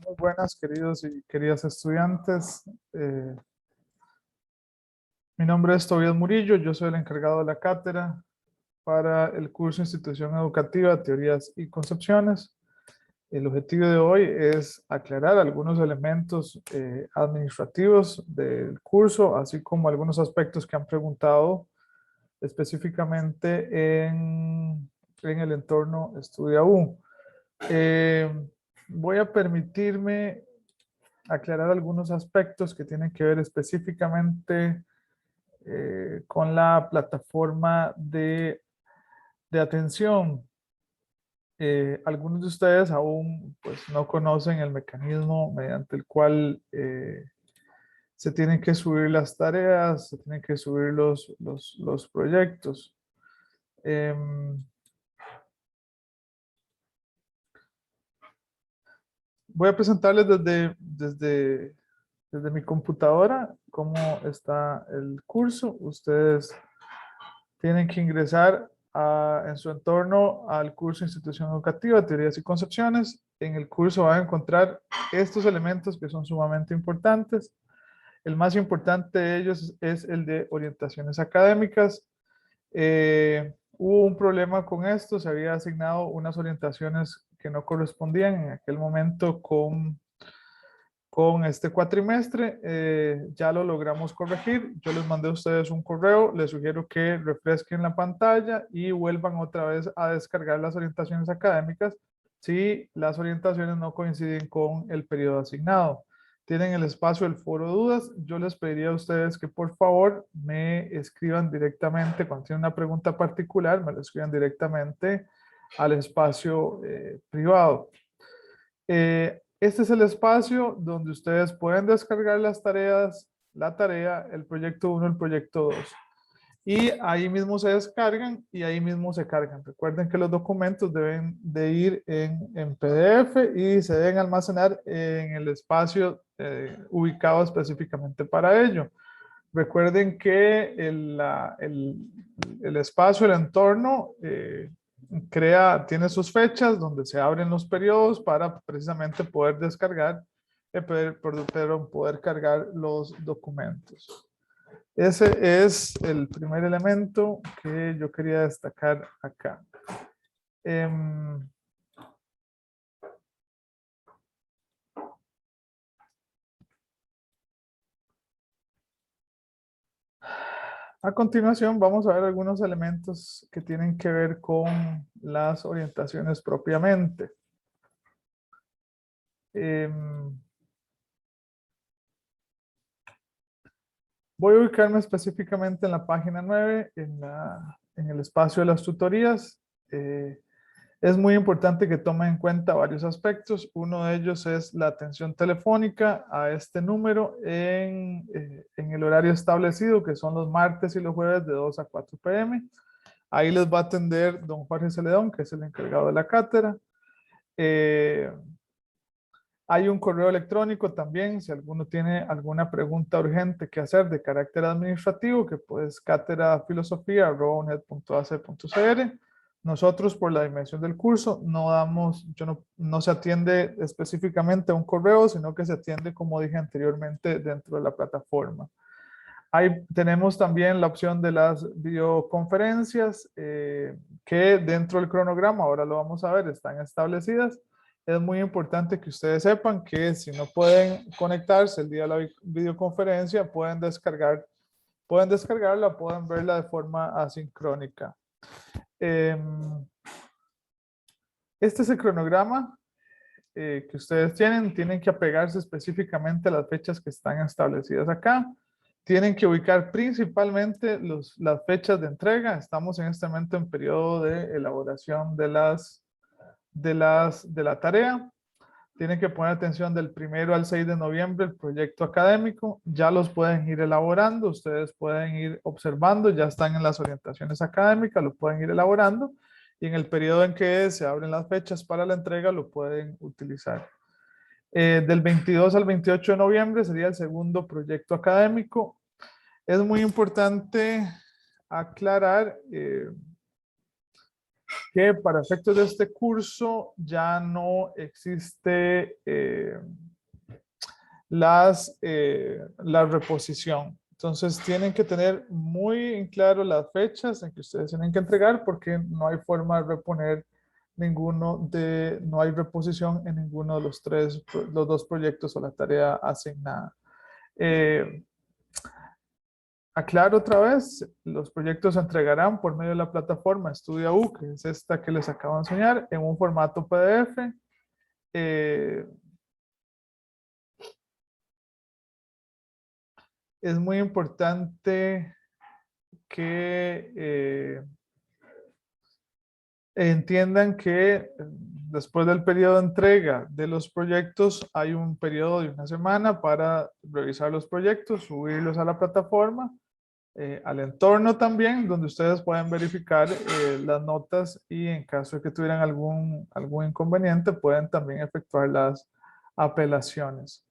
Muy buenas, queridos y queridas estudiantes. Mi nombre es Tobias Murillo, yo soy el encargado de la cátedra para el curso Institución Educativa, Teorías y Concepciones. El objetivo de hoy es aclarar algunos elementos administrativos del curso, así como algunos aspectos que han preguntado específicamente en el entorno Estudia U. Voy a permitirme aclarar algunos aspectos que tienen que ver específicamente con la plataforma de atención. Algunos de ustedes aún pues, no conocen el mecanismo mediante el cual se tienen que subir las tareas, se tienen que subir los proyectos. Voy a presentarles desde mi computadora cómo está el curso. Ustedes tienen que ingresar en su entorno al curso Institución Educativa, Teorías y Concepciones. En el curso van a encontrar estos elementos que son sumamente importantes. El más importante de ellos es el de orientaciones académicas. Hubo un problema con esto, se había asignado unas orientaciones que no correspondían en aquel momento con este cuatrimestre. Ya lo logramos corregir. Yo les mandé a ustedes un correo, les sugiero que refresquen la pantalla y vuelvan otra vez a descargar las orientaciones académicas si las orientaciones no coinciden con el periodo asignado. Tienen el espacio del foro de dudas. Yo les pediría a ustedes que por favor me escriban directamente, cuando tienen una pregunta particular, me lo escriban directamente al espacio privado. Este es el espacio donde ustedes pueden descargar las tareas, la tarea, el proyecto 1, el proyecto 2. Y ahí mismo se descargan y ahí mismo se cargan. Recuerden que los documentos deben de ir en PDF y se deben almacenar en el espacio ubicado específicamente para ello. Recuerden que el espacio, el entorno, tiene sus fechas donde se abren los periodos para precisamente poder descargar, poder cargar los documentos. Ese es el primer elemento que yo quería destacar acá. A continuación vamos a ver algunos elementos que tienen que ver con las orientaciones propiamente. Voy a ubicarme específicamente en la página 9, en el espacio de las tutorías. Es muy importante que tomen en cuenta varios aspectos. Uno de ellos es la atención telefónica a este número en el horario establecido, que son los martes y los jueves de 2 a 4 p.m. Ahí les va a atender don Jorge Celedón, que es el encargado de la cátedra. Hay un correo electrónico también, si alguno tiene alguna pregunta urgente que hacer de carácter administrativo, que pues caterafilosofia@uned.ac.cr. Nosotros, por la dimensión del curso, no se atiende específicamente a un correo, sino que se atiende, como dije anteriormente, dentro de la plataforma. Ahí tenemos también la opción de las videoconferencias, que dentro del cronograma, ahora lo vamos a ver, están establecidas. Es muy importante que ustedes sepan que si no pueden conectarse el día de la videoconferencia, pueden descargarla, pueden verla de forma asincrónica. Este es el cronograma que ustedes tienen que apegarse específicamente a las fechas que están establecidas acá. Tienen que ubicar principalmente las fechas de entrega. Estamos en este momento en periodo de elaboración de la tarea. Tienen que poner atención del 1 al 6 de noviembre el proyecto académico. Ya los pueden ir elaborando, ustedes pueden ir observando, ya están en las orientaciones académicas, lo pueden ir elaborando y en el periodo en que se abren las fechas para la entrega lo pueden utilizar. Del 22 al 28 de noviembre sería el segundo proyecto académico. Es muy importante aclarar que para efectos de este curso ya no existe la reposición. Entonces tienen que tener muy en claro las fechas en que ustedes tienen que entregar porque no hay forma de reponer no hay reposición en ninguno de los dos proyectos o la tarea asignada. Aclaro otra vez, los proyectos se entregarán por medio de la plataforma EstudiaU, que es esta que les acabo de enseñar, en un formato PDF. Es muy importante que entiendan que después del periodo de entrega de los proyectos hay un periodo de una semana para revisar los proyectos, subirlos a la plataforma, al entorno también, donde ustedes pueden verificar las notas y en caso de que tuvieran algún inconveniente pueden también efectuar las apelaciones.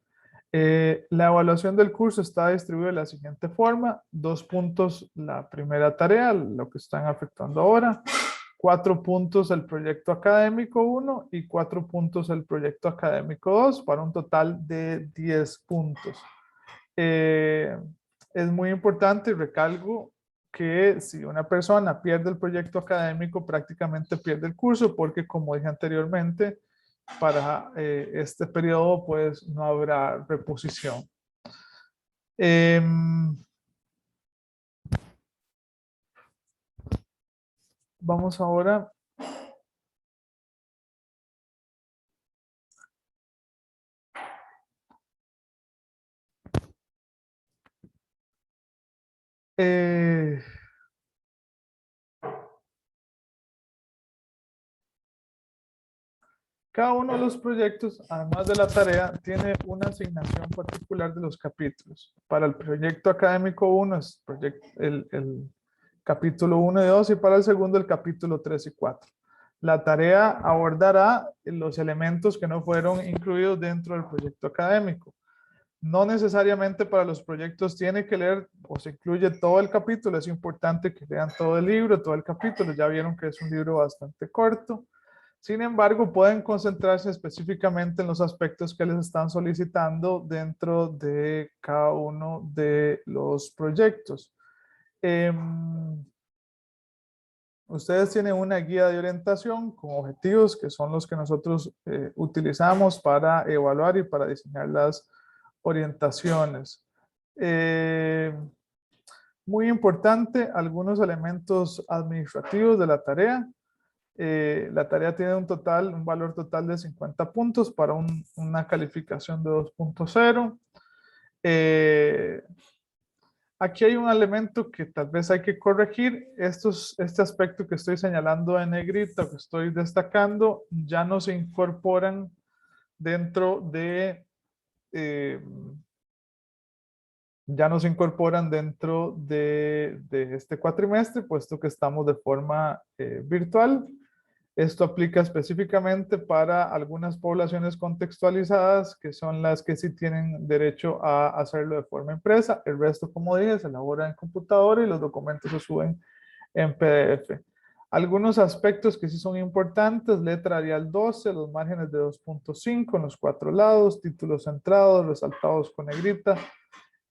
La evaluación del curso está distribuida de la siguiente forma: 2 puntos la primera tarea, lo que están afectando ahora, 4 puntos el proyecto académico 1 y 4 puntos el proyecto académico 2 para un total de 10 puntos. Es muy importante y recalco que si una persona pierde el proyecto académico prácticamente pierde el curso porque como dije anteriormente, para este periodo pues no habrá reposición. Vamos ahora cada uno de los proyectos, además de la tarea, tiene una asignación particular de los capítulos. Para el proyecto académico 1 es el capítulo 1 y 2 y para el segundo el capítulo 3 y 4. La tarea abordará los elementos que no fueron incluidos dentro del proyecto académico. No necesariamente para los proyectos tiene que leer o se incluye todo el capítulo. Es importante que lean todo el libro, todo el capítulo. Ya vieron que es un libro bastante corto. Sin embargo, pueden concentrarse específicamente en los aspectos que les están solicitando dentro de cada uno de los proyectos. Ustedes tienen una guía de orientación con objetivos que son los que nosotros utilizamos para evaluar y para diseñar las orientaciones. Muy importante, algunos elementos administrativos de la tarea. La tarea tiene un valor total de 50 puntos para una calificación de 2.0. Aquí hay un elemento que tal vez hay que corregir. Este aspecto que estoy señalando en negrita, que estoy destacando, ya no se incorporan dentro de este cuatrimestre, puesto que estamos de forma virtual. Esto aplica específicamente para algunas poblaciones contextualizadas, que son las que sí tienen derecho a hacerlo de forma impresa. El resto, como dije, se elabora en computadora y los documentos se suben en PDF. Algunos aspectos que sí son importantes: letra Arial 12, los márgenes de 2.5 en los 4 lados, títulos centrados, resaltados con negrita.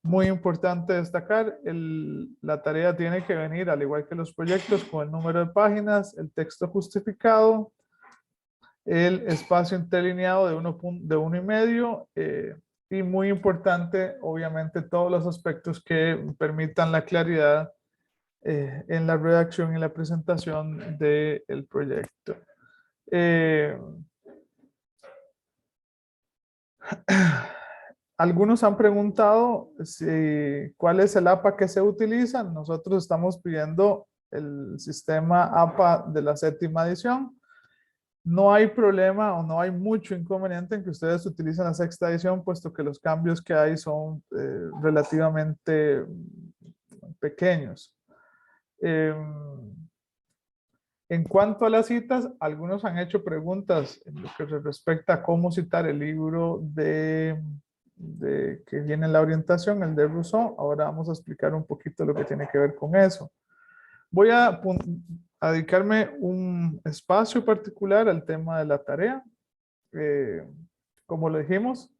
Muy importante destacar, la tarea tiene que venir, al igual que los proyectos, con el número de páginas, el texto justificado, el espacio interlineado de 1,5 y muy importante, obviamente, todos los aspectos que permitan la claridad en la redacción y la presentación del proyecto. Algunos han preguntado cuál es el APA que se utiliza. Nosotros estamos pidiendo el sistema APA de la 7ª edición. No hay problema o no hay mucho inconveniente en que ustedes utilicen la 6ª edición, puesto que los cambios que hay son relativamente pequeños. En cuanto a las citas, algunos han hecho preguntas en lo que respecta a cómo citar el libro que viene en la orientación, el de Rousseau. Ahora vamos a explicar un poquito lo que tiene que ver con eso. Voy a a dedicarme un espacio particular al tema de la tarea. Como lo dijimos,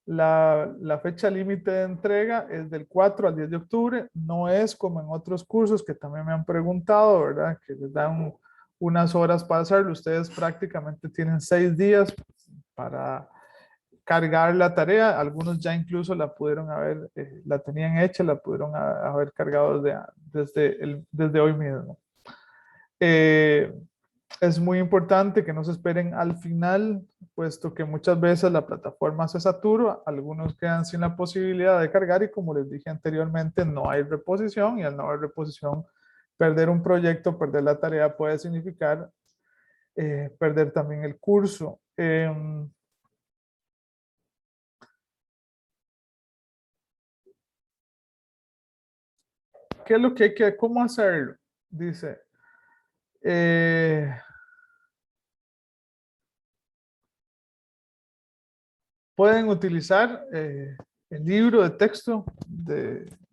la fecha límite de entrega es del 4 al 10 de octubre. No es como en otros cursos que también me han preguntado, ¿verdad? Que les dan unas horas para hacerlo. Ustedes prácticamente tienen 6 días para cargar la tarea. Algunos ya incluso la pudieron haber, la tenían hecha, la pudieron haber cargado desde hoy mismo. Es muy importante que no se esperen al final, puesto que muchas veces la plataforma se satura, algunos quedan sin la posibilidad de cargar y como les dije anteriormente, no hay reposición y al no haber reposición, perder un proyecto, perder la tarea puede significar perder también el curso. ¿Qué es lo que hay que, cómo hacerlo? Dice, pueden utilizar el libro de texto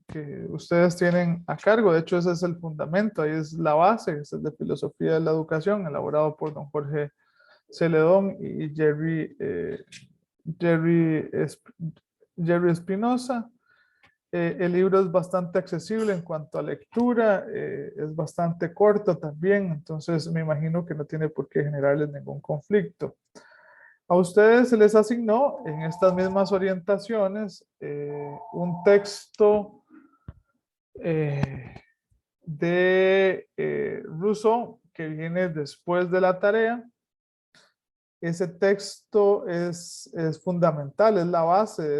que ustedes tienen a cargo. De hecho, ese es el fundamento, ahí es la base, es el de Filosofía de la Educación, elaborado por don Jorge Celedón y Jerry Espinosa. El libro es bastante accesible en cuanto a lectura, es bastante corto también, entonces me imagino que no tiene por qué generarles ningún conflicto. A ustedes se les asignó en estas mismas orientaciones un texto de Rousseau que viene después de la tarea. Ese texto es fundamental, es la base de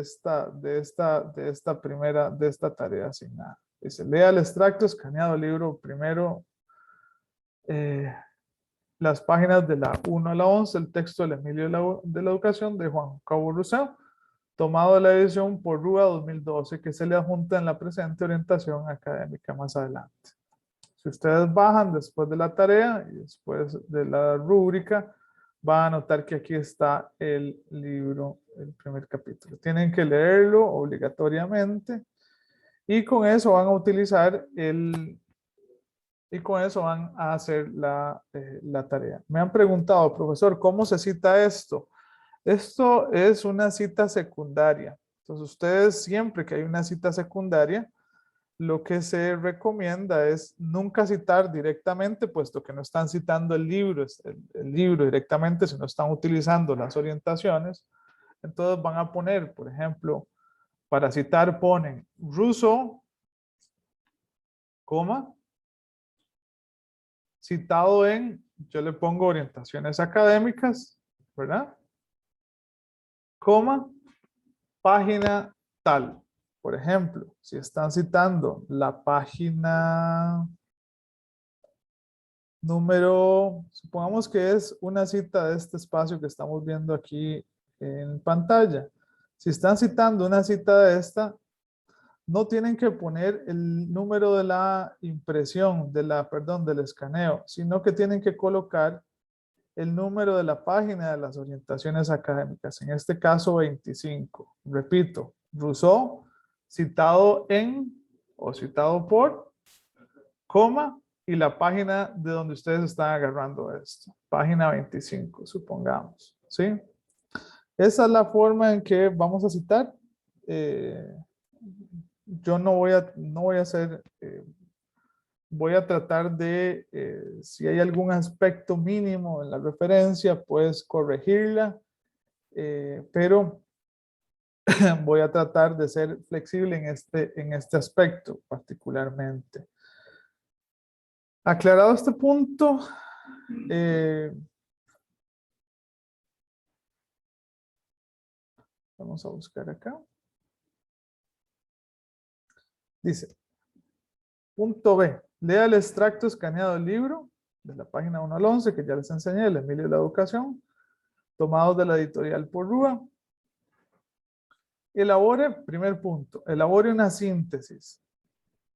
esta tarea asignada. Dice, lea el extracto escaneado del libro primero, las páginas de la 1 a la 11, el texto del Emilio de la Educación de Juan Jacobo Rousseau, tomado de la edición por Rúa 2012, que se le adjunta en la presente orientación académica más adelante. Si ustedes bajan después de la tarea y después de la rúbrica, van a notar que aquí está el libro, el primer capítulo. Tienen que leerlo obligatoriamente y con eso van a utilizar y con eso van a hacer la tarea. Me han preguntado, profesor, ¿cómo se cita esto? Esto es una cita secundaria. Entonces, ustedes siempre que hay una cita secundaria, lo que se recomienda es nunca citar directamente, puesto que no están citando el libro directamente, sino están utilizando las orientaciones. Entonces van a poner, por ejemplo, para citar ponen Rousseau, coma, citado en, yo le pongo orientaciones académicas, ¿verdad? Coma, página tal. Por ejemplo, si están citando la página número, supongamos que es una cita de este espacio que estamos viendo aquí en pantalla. Si están citando una cita de esta, no tienen que poner el número de la impresión, perdón, del escaneo, sino que tienen que colocar el número de la página de las orientaciones académicas, en este caso 25. Repito, Rousseau, citado en o citado por, coma, y la página de donde ustedes están agarrando esto. Página 25, supongamos. ¿Sí? Esa es la forma en que vamos a citar. Yo no voy a hacer, voy a tratar de, si hay algún aspecto mínimo en la referencia, pues corregirla, pero voy a tratar de ser flexible en este aspecto particularmente. Aclarado este punto, vamos a buscar acá. Dice, punto B, lea el extracto escaneado del libro, de la página 1 al 11, que ya les enseñé, el Emilio de la Educación, tomados de la editorial por Rúa. Elabore, primer punto, elabore una síntesis.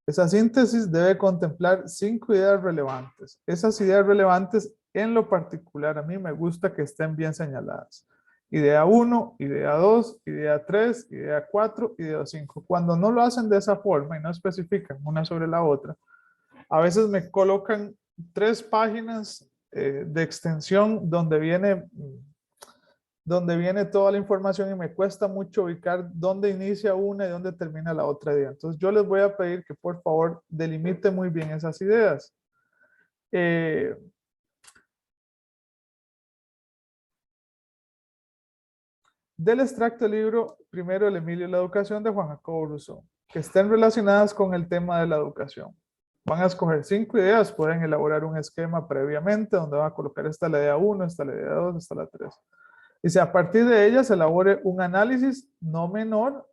Esa síntesis debe contemplar 5 ideas relevantes. Esas ideas relevantes, en lo particular, a mí me gusta que estén bien señaladas. Idea 1, idea 2, idea 3, idea 4, idea 5. Cuando no lo hacen de esa forma y no especifican una sobre la otra, a veces me colocan 3 páginas de extensión donde viene toda la información y me cuesta mucho ubicar dónde inicia una y dónde termina la otra idea. Entonces yo les voy a pedir que por favor delimiten muy bien esas ideas. Del extracto del libro, primero el Emilio y la educación de Juan Jacobo Rousseau, que estén relacionadas con el tema de la educación. Van a escoger 5 ideas, pueden elaborar un esquema previamente donde van a colocar esta la idea 1, esta la idea 2, esta la 3. Y si a partir de ellas elabore un análisis no menor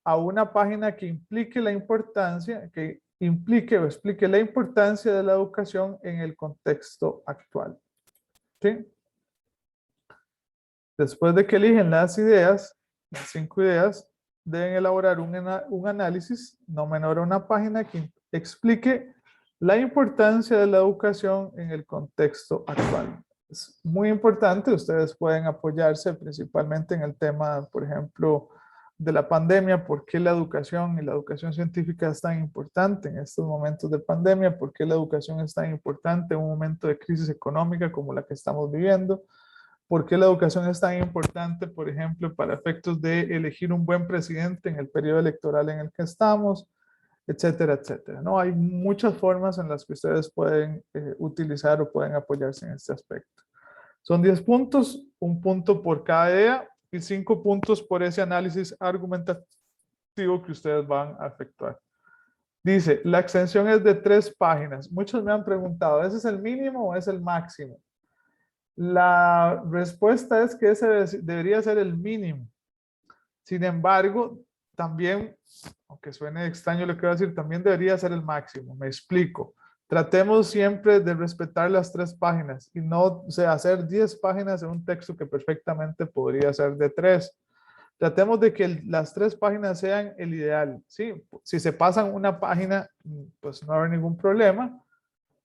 a una página que implique la importancia, que implique o explique la importancia de la educación en el contexto actual. ¿Sí? Después de que eligen las ideas, las 5 ideas, deben elaborar un análisis no menor a una página que explique la importancia de la educación en el contexto actual. Es muy importante, ustedes pueden apoyarse principalmente en el tema, por ejemplo, de la pandemia, por qué la educación y la educación científica es tan importante en estos momentos de pandemia, por qué la educación es tan importante en un momento de crisis económica como la que estamos viviendo, por qué la educación es tan importante, por ejemplo, para efectos de elegir un buen presidente en el periodo electoral en el que estamos, etcétera, etcétera. ¿No? Hay muchas formas en las que ustedes pueden utilizar o pueden apoyarse en este aspecto. Son 10 puntos, un punto por cada idea y 5 puntos por ese análisis argumentativo que ustedes van a efectuar. Dice, la extensión es de 3 páginas. Muchos me han preguntado, ¿ese es el mínimo o es el máximo? La respuesta es que ese debería ser el mínimo. Sin embargo, también, aunque suene extraño lo que voy a decir, también debería ser el máximo. Me explico. Tratemos siempre de respetar las 3 páginas y no, o sea, hacer 10 páginas en un texto que perfectamente podría ser de 3. Tratemos de que las 3 páginas sean el ideal. ¿Sí? Si se pasan una página, pues no va a haber ningún problema.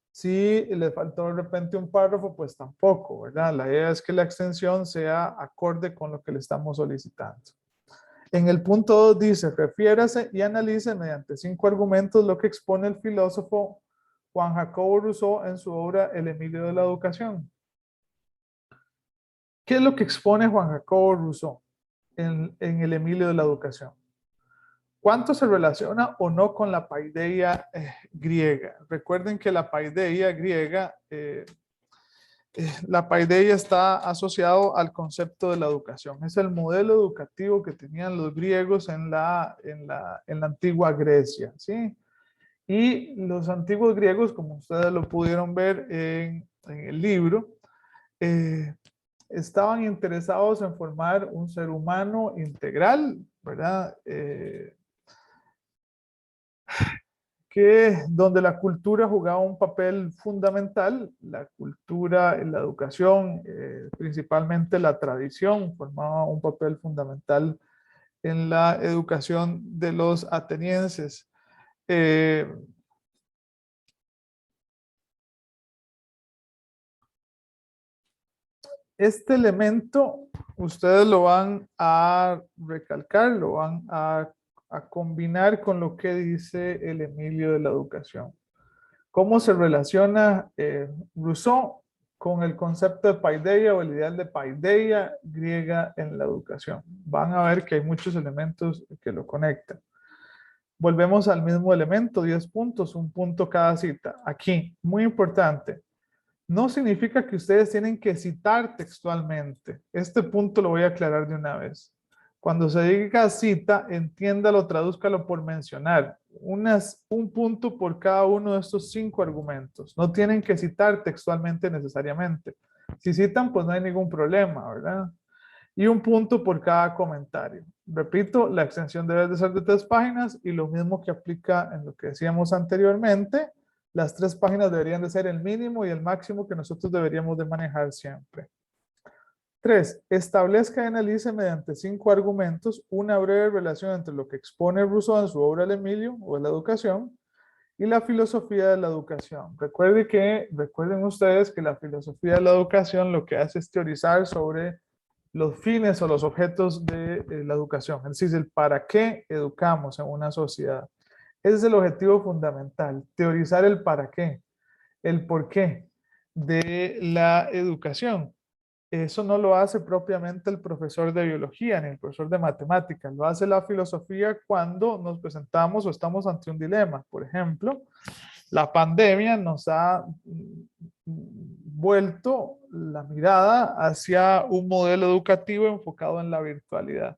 Si le faltó de repente un párrafo, pues tampoco, ¿verdad? La idea es que la extensión sea acorde con lo que le estamos solicitando. En el punto 2 dice, refiérase y analice mediante 5 argumentos lo que expone el filósofo Juan Jacobo Rousseau en su obra El Emilio de la Educación. ¿Qué es lo que expone Juan Jacobo Rousseau en El Emilio de la Educación? ¿Cuánto se relaciona o no con la paideia griega? Recuerden que la paideia griega, la paideia está asociado al concepto de la educación. Es el modelo educativo que tenían los griegos en la antigua Grecia, ¿sí? Y los antiguos griegos, como ustedes lo pudieron ver en el libro, estaban interesados en formar un ser humano integral, ¿verdad? Donde la cultura jugaba un papel fundamental, la cultura, la educación, principalmente la tradición, formaba un papel fundamental en la educación de los atenienses. Este elemento ustedes lo van a recalcar, lo van a combinar con lo que dice el Emilio de la Educación. ¿Cómo se relaciona Rousseau con el concepto de paideia o el ideal de paideia griega en la educación? Van a ver que hay muchos elementos que lo conectan. Volvemos al mismo elemento, 10 puntos, un punto cada cita. Aquí, muy importante, no significa que ustedes tienen que citar textualmente. Este punto lo voy a aclarar de una vez. Cuando se diga cita, entiéndalo, tradúzcalo por mencionar. Un punto por cada uno de estos 5 argumentos. No tienen que citar textualmente necesariamente. Si citan, pues no hay ningún problema, ¿verdad? Y un punto por cada comentario. Repito, la extensión debe de ser de 3 páginas y lo mismo que aplica en lo que decíamos anteriormente. Las 3 páginas deberían de ser el mínimo y el máximo que nosotros deberíamos de manejar siempre. 3. Establezca y analice mediante 5 argumentos una breve relación entre lo que expone Rousseau en su obra El Emilio o La Educación y la filosofía de la educación. Recuerden ustedes que la filosofía de la educación lo que hace es teorizar sobre los fines o los objetos de la educación, es decir, el para qué educamos en una sociedad. Ese es el objetivo fundamental, teorizar el para qué. el porqué de la educación. Eso no lo hace propiamente el profesor de biología ni el profesor de matemáticas, lo hace la filosofía cuando nos presentamos o estamos ante un dilema. Por ejemplo, la pandemia nos ha vuelto la mirada hacia un modelo educativo enfocado en la virtualidad.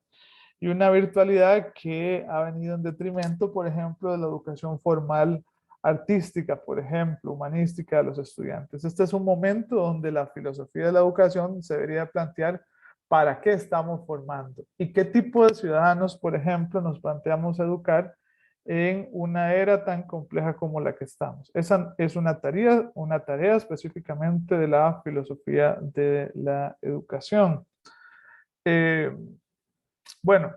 Y una virtualidad que ha venido en detrimento, por ejemplo, de la educación formal artística, por ejemplo, humanística de los estudiantes. Este es un momento donde la filosofía de la educación se debería plantear para qué estamos formando y qué tipo de ciudadanos, por ejemplo, nos planteamos educar en una era tan compleja como la que estamos. Esa es una tarea específicamente de la filosofía de la educación. Eh, bueno,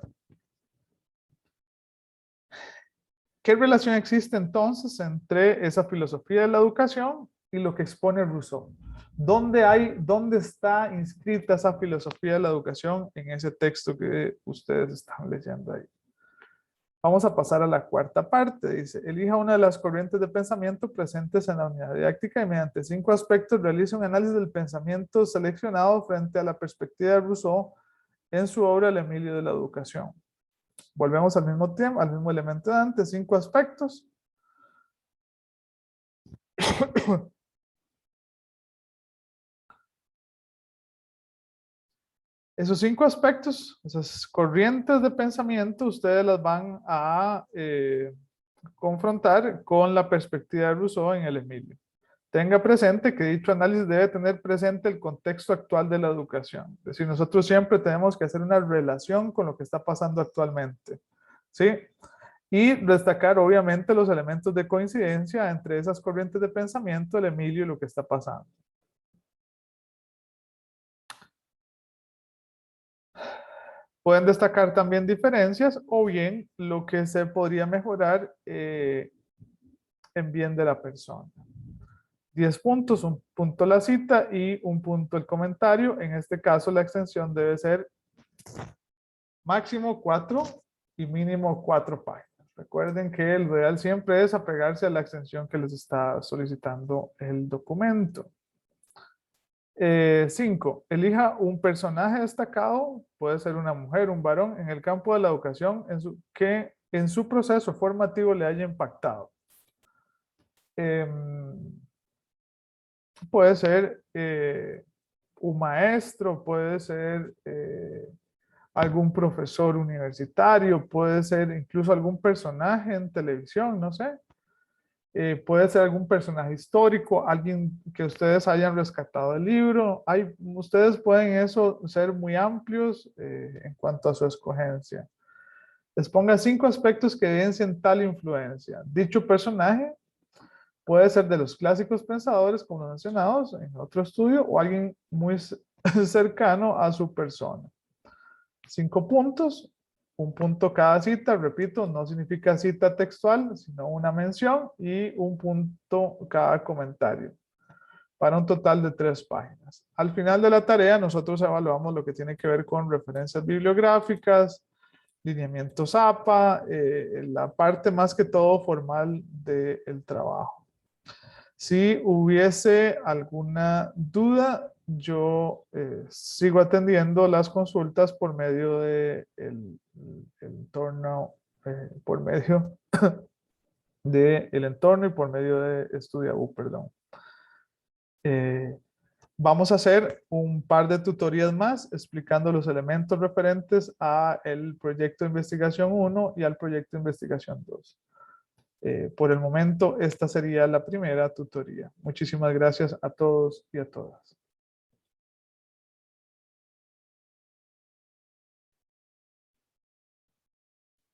¿qué relación existe entonces entre esa filosofía de la educación y lo que expone Rousseau? ¿Dónde está inscrita esa filosofía de la educación en ese texto que ustedes están leyendo ahí? Vamos a pasar a la cuarta parte. Dice, elija una de las corrientes de pensamiento presentes en la unidad didáctica y mediante 5 aspectos realice un análisis del pensamiento seleccionado frente a la perspectiva de Rousseau en su obra El Emilio de la Educación. Volvemos al mismo tiempo, al mismo elemento de antes, 5 aspectos. Esos 5 aspectos, esas corrientes de pensamiento, ustedes las van a confrontar con la perspectiva de Rousseau en el Emilio. Tenga presente que dicho análisis debe tener presente el contexto actual de la educación. Es decir, nosotros siempre tenemos que hacer una relación con lo que está pasando actualmente. ¿Sí? Y destacar obviamente los elementos de coincidencia entre esas corrientes de pensamiento, el Emilio y lo que está pasando. Pueden destacar también diferencias o bien lo que se podría mejorar en bien de la persona. 10 puntos, un punto la cita y un punto el comentario. En este caso la extensión debe ser máximo 4 y mínimo 4 páginas. Recuerden que el real siempre es apegarse a la extensión que les está solicitando el documento. 5. Elija un personaje destacado, puede ser una mujer, un varón, en el campo de la educación que en su proceso formativo le haya impactado. Puede ser un maestro, puede ser algún profesor universitario, puede ser incluso algún personaje en televisión, no sé. Puede ser algún personaje histórico, alguien que ustedes hayan rescatado del libro. Ustedes pueden eso ser muy amplios en cuanto a su escogencia. Les ponga 5 aspectos que evidencian tal influencia. Dicho personaje puede ser de los clásicos pensadores, como mencionados en otro estudio, o alguien muy cercano a su persona. 5 puntos, un punto cada cita, repito, no significa cita textual, sino una mención y un punto cada comentario, para un total de 3 páginas. Al final de la tarea, nosotros evaluamos lo que tiene que ver con referencias bibliográficas, lineamientos APA, la parte más que todo formal del trabajo. Si hubiese alguna duda, yo sigo atendiendo las consultas por medio de el entorno, por medio del entorno y por medio de Estudiaboo, perdón. Vamos a hacer un par de tutorías más explicando los elementos referentes al proyecto de investigación 1 y al proyecto de investigación 2. Por el momento, esta sería la primera tutoría. Muchísimas gracias a todos y a todas.